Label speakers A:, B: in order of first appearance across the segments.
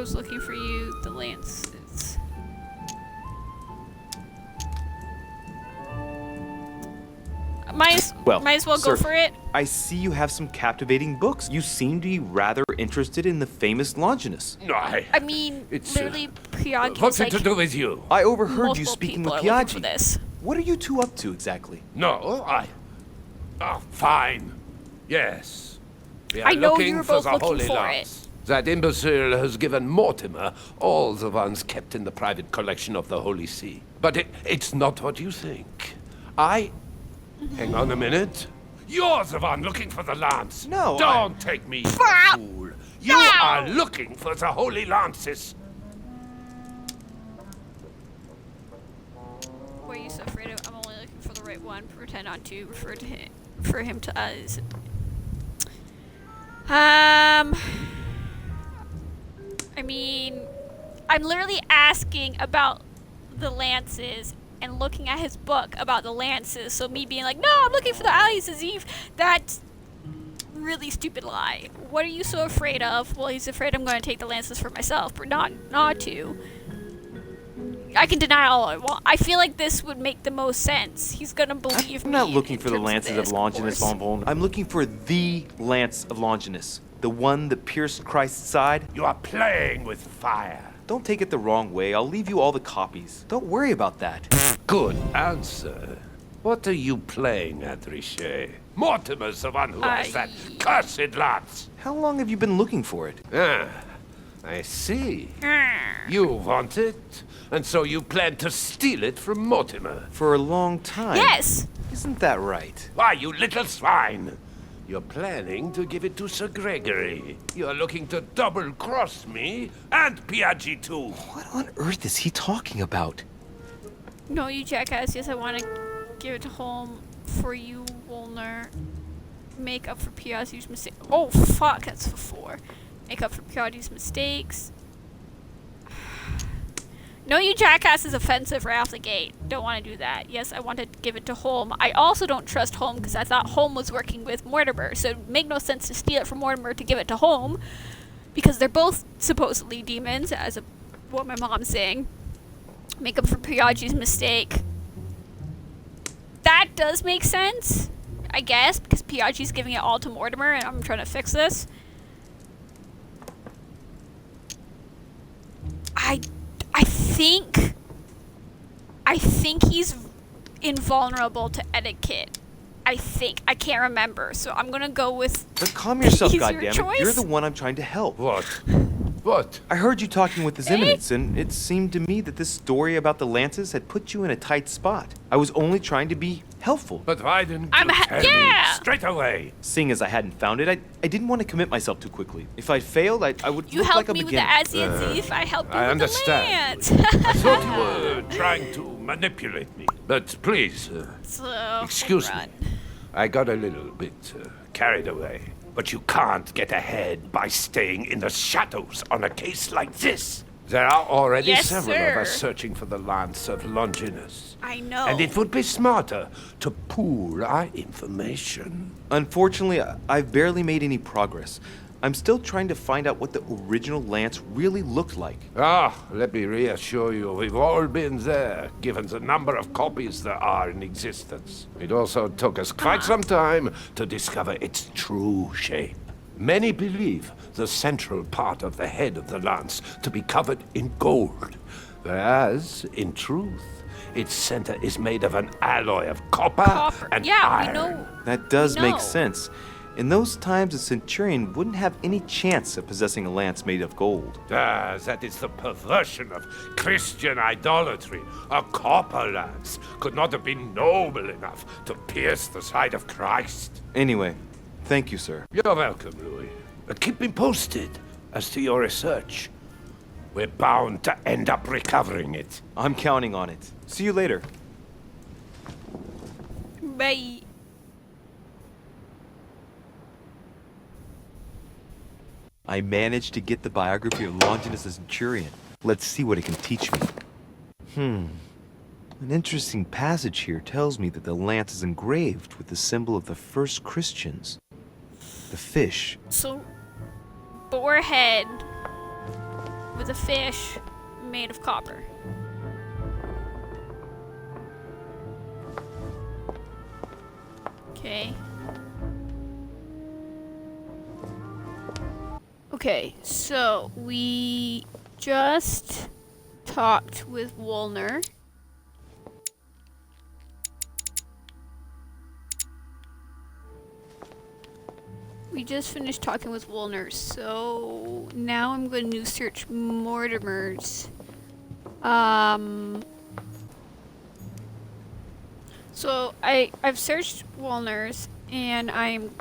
A: was looking for you, the lances. Might as well
B: sir,
A: go for it.
B: I see you have some captivating books. You seem to be rather interested in the famous Longinus.
C: No,
A: I mean, literally, Piaggi
C: what's
A: was
C: it to do with you?
B: I overheard you speaking with
A: people are looking for
B: Piaggi.
A: this.
B: What are you two up to exactly?
C: No, Oh, fine. Yes. We are
A: I know
C: looking
A: you were
C: for
A: both
C: the
A: looking
C: Holy
A: for
C: Lance. That imbecile has given Mortimer all the ones kept in the private collection of the Holy See. But it's not what you think. Hang on a minute. You're the one looking for the lance.
B: No,
C: Don't take me for a fool. You are looking for the Holy Lances.
A: What are you so afraid of? I'm only looking for the right one. Pretend not to refer him to us. I mean, I'm literally asking about the lances and looking at his book about the lances. So me being like, no, I'm looking for the Alias Eve. That's really stupid lie. What are you so afraid of? Well, he's afraid I'm going to take the lances for myself, but not to. I can deny all I want. I feel like this would make the most sense. He's gonna believe me.
B: I'm not looking for the
A: terms
B: lances of
A: this,
B: Longinus
A: course.
B: von Voln. I'm looking for the lance of Longinus. The one that pierced Christ's side.
C: You are playing with fire.
B: Don't take it the wrong way. I'll leave you all the copies. Don't worry about that.
C: Good answer. What are you playing at, Richet? Mortimer's the one who has that cursed lance.
B: How long have you been looking for it?
C: Ah, I see. You want it, and so you plan to steal it from Mortimer.
B: For a long time.
A: Yes!
B: Isn't that right?
C: Why, you little swine! You're planning to give it to Sir Gregory. You're looking to double-cross me and Piaggi too.
B: What on earth is he talking about?
A: No, you jackass. Yes, I want to give it to home for you, Wolner. Make up for Piaggi's mistake. Oh, fuck, that's for 4. Make up for Piaggi's mistakes. No, you jackass is offensive right off the gate. Don't want to do that. Yes, I want to give it to Holm. I also don't trust Holm because I thought Holm was working with Mortimer. So it would make no sense to steal it from Mortimer to give it to Holm because they're both supposedly demons, as what my mom's saying. Make up for Piaggi's mistake. That does make sense, I guess, because Piaggi's giving it all to Mortimer and I'm trying to fix this. I think he's invulnerable to etiquette. I think. I can't remember, so I'm gonna go with...
B: But calm yourself,
A: Your
B: goddammit.
A: choice?
B: You're the one I'm trying to help.
C: What? What?
B: I heard you talking with His Eminence, and it seemed to me that this story about the lances had put you in a tight spot. I was only trying to be helpful.
C: But why didn't you tell
A: yeah!
C: me straight away?
B: Seeing as I hadn't found it, I didn't want to commit myself too quickly. If I'd failed, I would
A: You
B: look
A: helped
B: like a
A: me with the
B: beginner.
A: Asia's I helped you
C: I
A: with
C: understand.
A: the lance.
C: I thought you were trying to manipulate me. But please,
A: So,
C: excuse
A: run.
C: me. I got a little bit carried away. But you can't get ahead by staying in the shadows on a case like this. There are already
A: Yes,
C: several
A: sir.
C: of us searching for the Lance of Longinus.
A: I know.
C: And it would be smarter to pool our information.
B: Unfortunately, I've barely made any progress. I'm still trying to find out what the original lance really looked like.
C: Let me reassure you, we've all been there, given the number of copies there are in existence. It also took us quite some time to discover its true shape. Many believe the central part of the head of the lance to be covered in gold, whereas, in truth, its center is made of an alloy of copper and iron.
A: We know.
B: That does
A: No.
B: make sense. In those times, a centurion wouldn't have any chance of possessing a lance made of gold.
C: That is the perversion of Christian idolatry. A copper lance could not have been noble enough to pierce the side of Christ.
B: Anyway, thank you, sir.
C: You're welcome, Louis. But keep me posted as to your research. We're bound to end up recovering it.
B: I'm counting on it. See you later.
A: Bye.
B: I managed to get the biography of Longinus the Centurion. Let's see what it can teach me. An interesting passage here tells me that the lance is engraved with the symbol of the first Christians. The fish.
A: So, but we're ahead. with a fish made of copper. Okay. Okay, so we just talked with Wolner. We just finished talking with Wolner, so now I'm going to search Mortimer's. So I've searched Wolner's, and I'm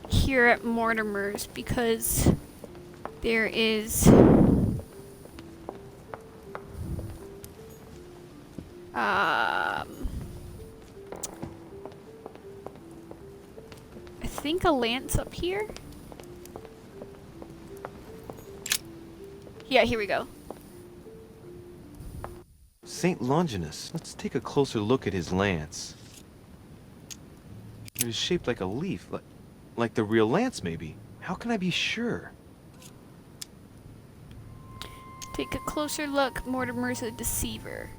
A: here at Mortimer's because there is I think a lance up here. Yeah, here we go.
B: Saint Longinus. Let's take a closer look at his lance. It is shaped like a leaf, like the real lance, maybe. How can I be sure?
A: Take a closer look. Mortimer's a deceiver.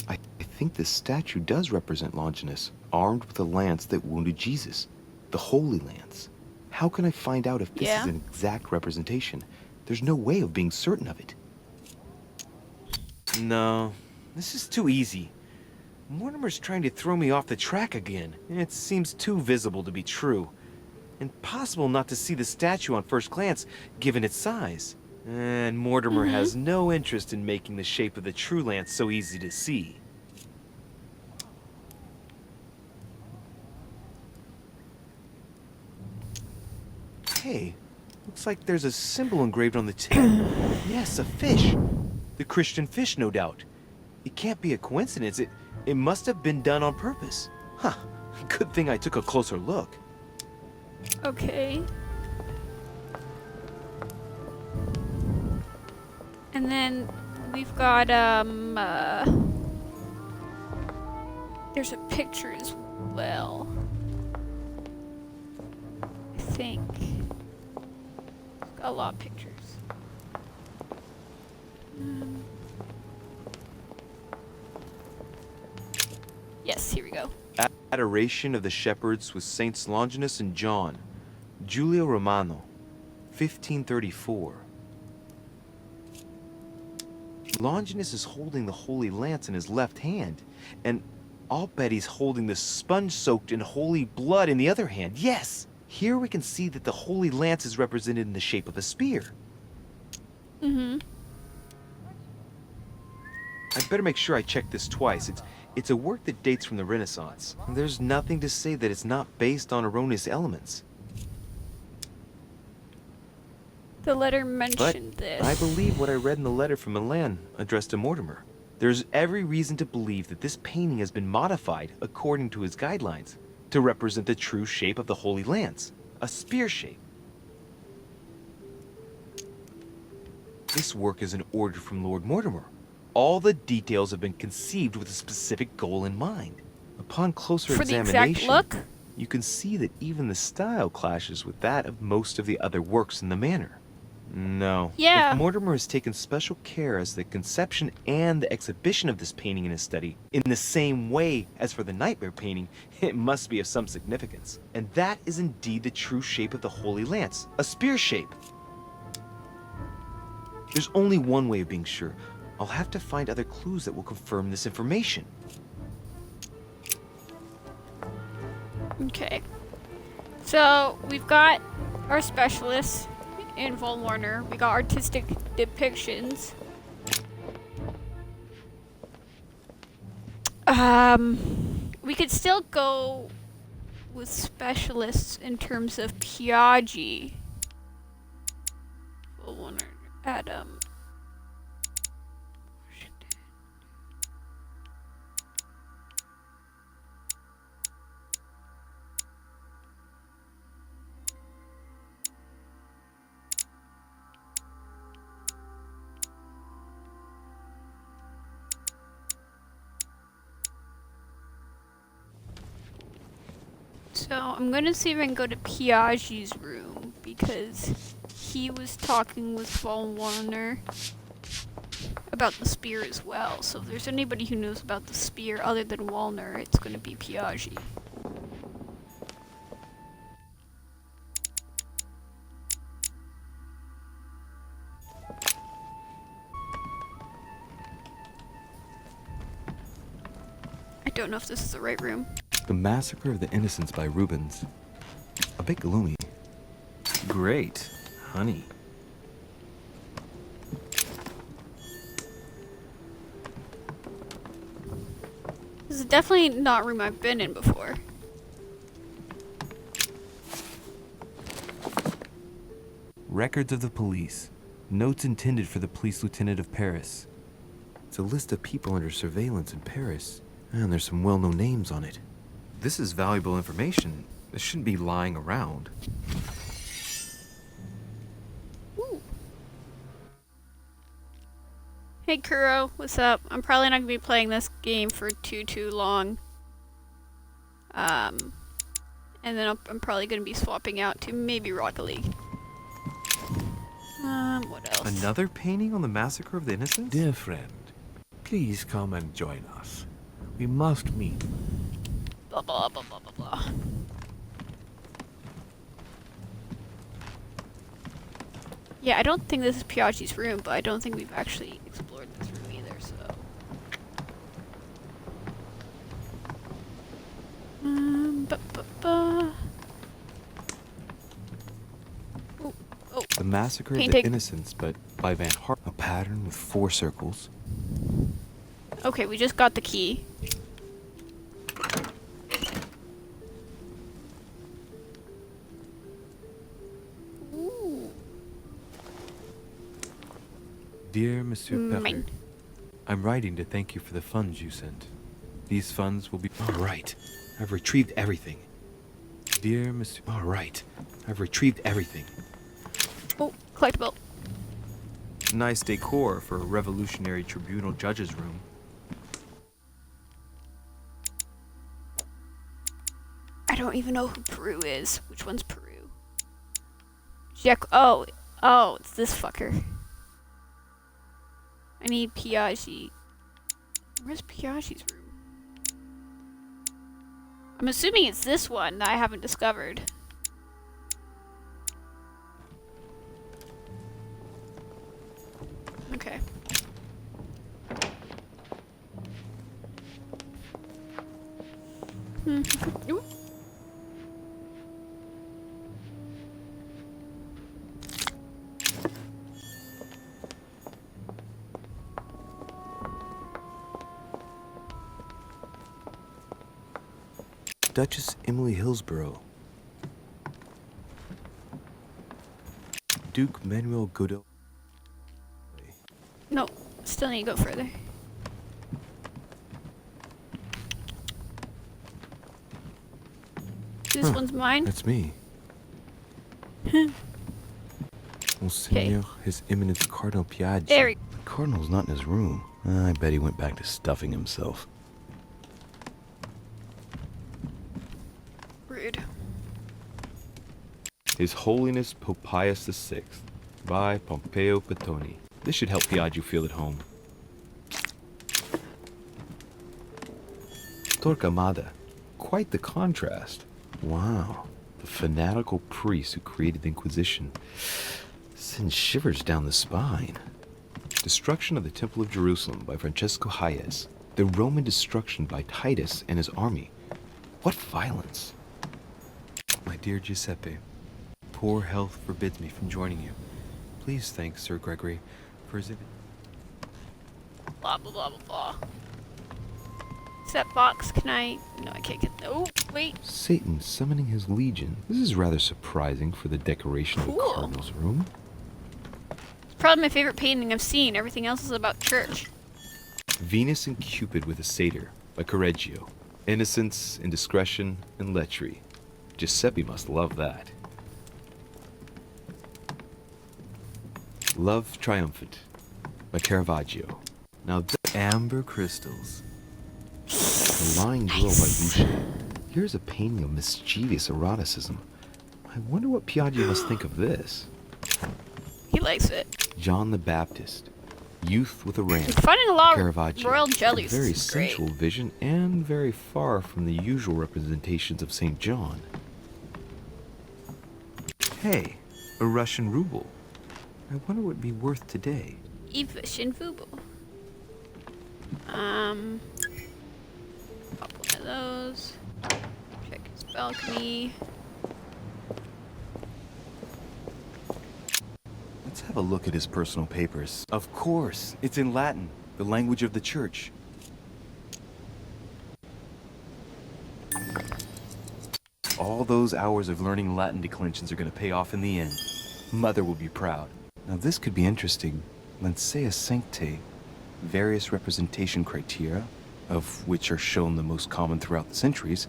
B: I think this statue does represent Longinus, armed with a lance that wounded Jesus. The Holy Lance. How can I find out if this is an exact representation? There's no way of being certain of it. No, this is too easy. Mortimer's trying to throw me off the track again. It seems too visible to be true. Impossible not to see the statue on first glance, given its size. And Mortimer has no interest in making the shape of the true lance so easy to see. Hey, looks like there's a symbol engraved on the tip. Yes, a fish. The Christian fish, no doubt. It can't be a coincidence. It must have been done on purpose. Huh. Good thing I took a closer look.
A: Okay. And then we've got there's a picture as well. I think. Got a lot of pictures. Yes, here we go.
B: Adoration of the Shepherds with Saints Longinus and John. Giulio Romano, 1534. Longinus is holding the Holy Lance in his left hand, and I'll bet he's holding the sponge-soaked in holy blood in the other hand. Yes! Here we can see that the Holy Lance is represented in the shape of a spear.
A: Mm-hmm.
B: I'd better make sure I check this twice. It's a work that dates from the Renaissance. There's nothing to say that it's not based on erroneous elements.
A: The letter mentioned this.
B: I believe what I read in the letter from Milan addressed to Mortimer. There's every reason to believe that this painting has been modified according to his guidelines to represent the true shape of the Holy Lance, a spear shape. This work is an order from Lord Mortimer. All the details have been conceived with a specific goal in mind. Upon closer
A: For the
B: examination,
A: exact look?
B: you can see that even the style clashes with that of most of the other works in the manor. No.
A: Yeah.
B: If Mortimer has taken special care as the conception and the exhibition of this painting in his study, in the same way as for the Nightmare painting, it must be of some significance. And that is indeed the true shape of the Holy Lance, a spear shape. There's only one way of being sure. I'll have to find other clues that will confirm this information.
A: Okay. So, we've got our specialists in Von Warner. We got artistic depictions. We could still go with specialists in terms of Piaggi. Von Warner, Adam. So I'm gonna see if I can go to Piaggi's room because he was talking with Von Warner about the spear as well. So if there's anybody who knows about the spear other than Walner, it's gonna be Piaggi. I don't know if this is the right room.
B: The Massacre of the Innocents by Rubens. A bit gloomy. Great. Honey.
A: This is definitely not a room I've been in before.
B: Records of the police. Notes intended for the police lieutenant of Paris. It's a list of people under surveillance in Paris. And there's some well-known names on it. This is valuable information. This shouldn't be lying around.
A: Ooh. Hey Kuro, what's up? I'm probably not gonna be playing this game for too long. And then I'm probably gonna be swapping out to maybe Rocket League. What else?
B: Another painting on the Massacre of the Innocents?
C: Dear friend, please come and join us. We must meet.
A: Blah blah blah blah blah blah. Yeah, I don't think this is Piaggi's room, but I don't think we've actually explored this room either, so. Oh, oh.
B: The Massacre of the
A: Painting.
B: Innocents, but by Van Hart. A pattern with 4 circles.
A: Okay, we just got the key. Ooh.
B: Dear Monsieur Pepper,
A: Mine.
B: I'm writing to thank you for the funds you sent. These funds will be... All right. I've retrieved everything. Dear Monsieur... All right. I've retrieved everything.
A: Oh, collectible.
B: Nice decor for a revolutionary tribunal judge's room.
A: I don't even know who Peru is. Which one's Peru? Jack. Oh, it's this fucker. I need Piaggi. Where's Piaggi's room? I'm assuming it's this one that I haven't discovered. Okay. Ooh.
B: Duchess Emily Hillsborough. Duke Manuel Godel.
A: No, still need to go further. This one's mine.
B: That's me. Monseigneur, His Eminence Cardinal Piaggi.
A: There we
B: The Cardinal's not in his room. I bet he went back to stuffing himself.
A: Rude.
B: His Holiness Pope Pius VI by Pompeo Petoni. This should help Piaggi feel at home. Torquemada. Quite the contrast. Wow. The fanatical priest who created the Inquisition sends shivers down the spine. Destruction of the Temple of Jerusalem by Francesco Hayez. The Roman destruction by Titus and his army. What violence. My dear Giuseppe, poor health forbids me from joining you. Please thank Sir Gregory for his...
A: Blah blah blah blah blah. Set box, can I? No, I can't get. Oh, wait.
B: Satan summoning his legion. This is rather surprising for the decoration of a
A: Cool.
B: cardinal's room.
A: It's probably my favorite painting I've seen. Everything else is about church.
B: Venus and Cupid with a satyr by Correggio. Innocence, indiscretion, and lechery. Giuseppe must love that. Love Triumphant by Caravaggio. Now the amber crystals. The Lying Girl by Boucher. Here's a painting of mischievous eroticism. I wonder what Piaggio must think of this.
A: He likes it.
B: John the Baptist, youth with a ram.
A: I'm finding a lot of
B: Caravaggio,
A: royal jellies.
B: a very
A: This is great.
B: sensual vision and very far from the usual representations of St. John. Hey, a Russian ruble. I wonder what it'd be worth today.
A: EP24. Pop one of those. Check his balcony.
B: Let's have a look at his personal papers. Of course, it's in Latin, the language of the church. All those hours of learning Latin declensions are going to pay off in the end. Mother will be proud. Now this could be interesting. Let's say a sancte. Various representation criteria, of which are shown the most common throughout the centuries,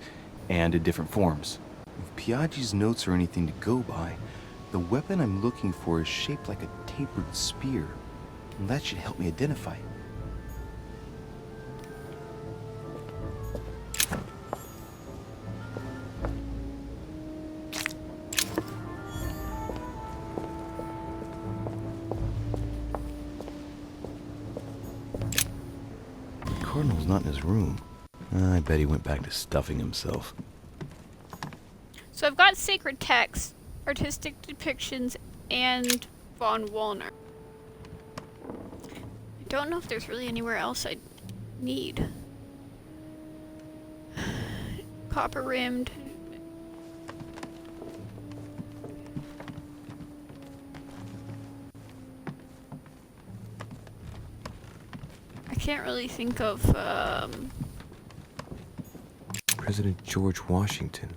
B: and in different forms. If Piaggi's notes are anything to go by, the weapon I'm looking for is shaped like a tapered spear. And that should help me identify it. The Cardinal's not in his room. I bet he went back to stuffing himself.
A: So I've got sacred texts, artistic depictions, and von Wallner. I don't know if there's really anywhere else I need. Copper rimmed. I can't really think of,
B: President George Washington.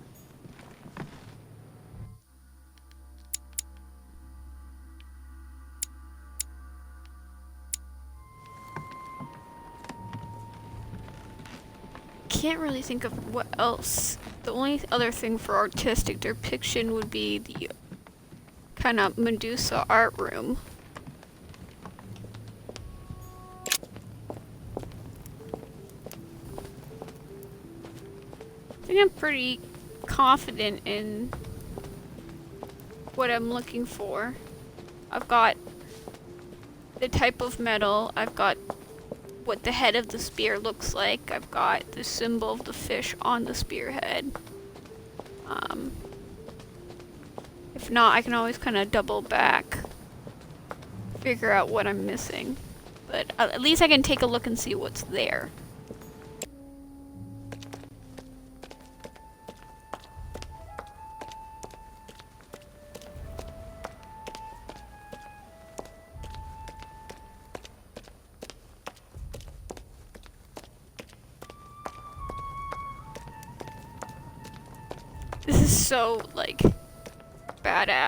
A: can't really think of what else. The only other thing for artistic depiction would be the kind of Medusa art room. I think I'm pretty confident in what I'm looking for. I've got the type of metal, I've got what the head of the spear looks like, I've got the symbol of the fish on the spearhead. If not, I can always kind of double back, figure out what I'm missing. But at least I can take a look and see what's there. This is so, like, badass.